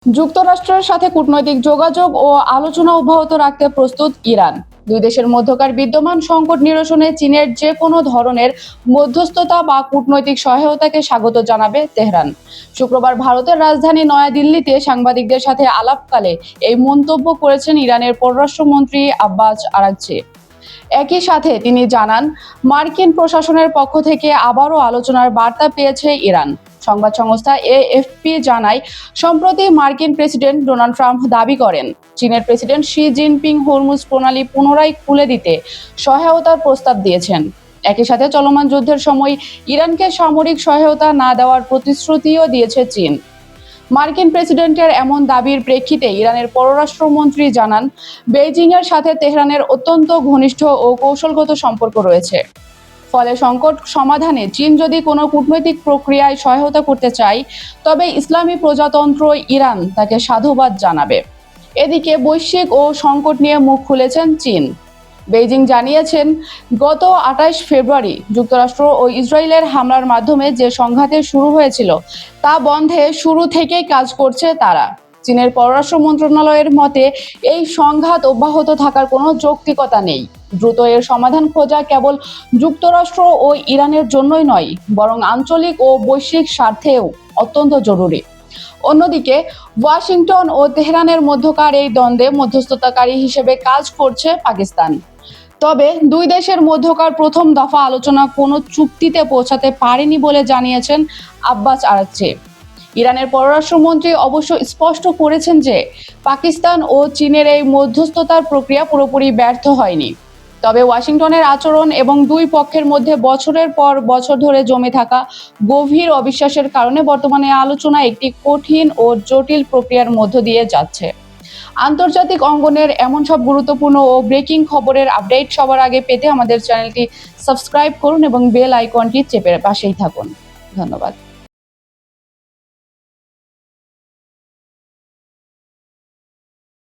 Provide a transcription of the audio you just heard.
যুক্তরাষ্ট্রের সাথে কূটনৈতিক যোগাযোগ ও আলোচনা অব্যাহত রাখতে প্রস্তুত ইরান। দুই দেশের মধ্যকার বিদ্যমান সংকট নিরসনে চীনের যে কোনো ধরনের মধ্যস্থতা বা কূটনৈতিক সহায়তাকে স্বাগত জানাবে তেহরান। শুক্রবার ভারতের রাজধানী নয়াদিল্লিতে সাংবাদিকদের সাথে আলাপকালে এই মন্তব্য করেছেন ইরানের পররাষ্ট্রমন্ত্রী আব্বাস আরাগচি। একই সাথে তিনি জানান, মার্কিন প্রশাসনের পক্ষ থেকে আবারও আলোচনার বার্তা পেয়েছে ইরান। সংবাদ সংস্থা এএফপি জানায়, সম্প্রতি মার্কিন প্রেসিডেন্ট ডোনাল্ড ট্রাম্প দাবি করেন, চীনের প্রেসিডেন্ট শি জিনপিং হরমুজ প্রণালী পুনরায় খুলে দিতে সহায়তার প্রস্তাব দিয়েছেন। একই সাথে চলমান যুদ্ধের সময় ইরানকে সামরিক সহায়তা না দেওয়ার প্রতিশ্রুতিও দিয়েছে চীন। মার্কিন প্রেসিডেন্টের এমন দাবির প্রেক্ষিতে ইরানের পররাষ্ট্রমন্ত্রী জানান, বেইজিংয়ের সাথে তেহরানের অত্যন্ত ঘনিষ্ঠ ও কৌশলগত সম্পর্ক রয়েছে। ফলে সংকট সমাধানে চীন যদি কোনো কূটনৈতিক প্রক্রিয়ায় সহায়তা করতে চায়, তবে ইসলামী প্রজাতন্ত্র ইরান তাকে সাধুবাদ জানাবে। এদিকে বৈশ্বিক ও সংকট নিয়ে মুখ খুলেছেন চীন। বেইজিং জানিয়েছেন, গত ২৮ ফেব্রুয়ারি যুক্তরাষ্ট্র ও ইসরায়েলের হামলার মাধ্যমে যে সংঘাতে শুরু হয়েছিল তা বন্ধে শুরু থেকেই কাজ করছে তারা। চীনের পররাষ্ট্র মন্ত্রণালয়ের মতে, এই সংঘাত অব্যাহত থাকার কোনো যৌক্তিকতা নেই। দ্রুত এর সমাধান খোঁজা কেবল যুক্তরাষ্ট্র ও ইরানের জন্যই নয়, বরং আঞ্চলিক ও বৈশ্বিক স্বার্থেও অত্যন্ত জরুরি। অন্যদিকে ওয়াশিংটন ও তেহরানের মধ্যকার এই দ্বন্দ্বে মধ্যস্থতাকারী হিসেবে কাজ করছে পাকিস্তান। তবে দুই দেশের মধ্যকার প্রথম দফা আলোচনা কোনো চুক্তিতে পৌঁছাতে পারেনি বলে জানিয়েছেন আব্বাস আরাগচি। ইরানের পররাষ্ট্রমন্ত্রী অবশ্য স্পষ্ট করেছেন যে পাকিস্তান ও চীনের এই মধ্যস্থতার প্রক্রিয়া পুরোপুরি ব্যর্থ হয়নি। তবে ওয়াশিংটনের আচরণ এবং দুই পক্ষের মধ্যে বছরের পর বছর ধরে জমে থাকা গভীর অবিশ্বাসের কারণে বর্তমানে আলোচনা একটি কঠিন ও জটিল প্রক্রিয়ার মধ্য দিয়ে যাচ্ছে। আন্তর্জাতিক অঙ্গনের এমন সব গুরুত্বপূর্ণ ও ব্রেকিং খবরের আপডেট সবার আগে পেতে আমাদের চ্যানেলটি সাবস্ক্রাইব করুন এবং বেল আইকনটি চেপে পাশেই থাকুন। ধন্যবাদ।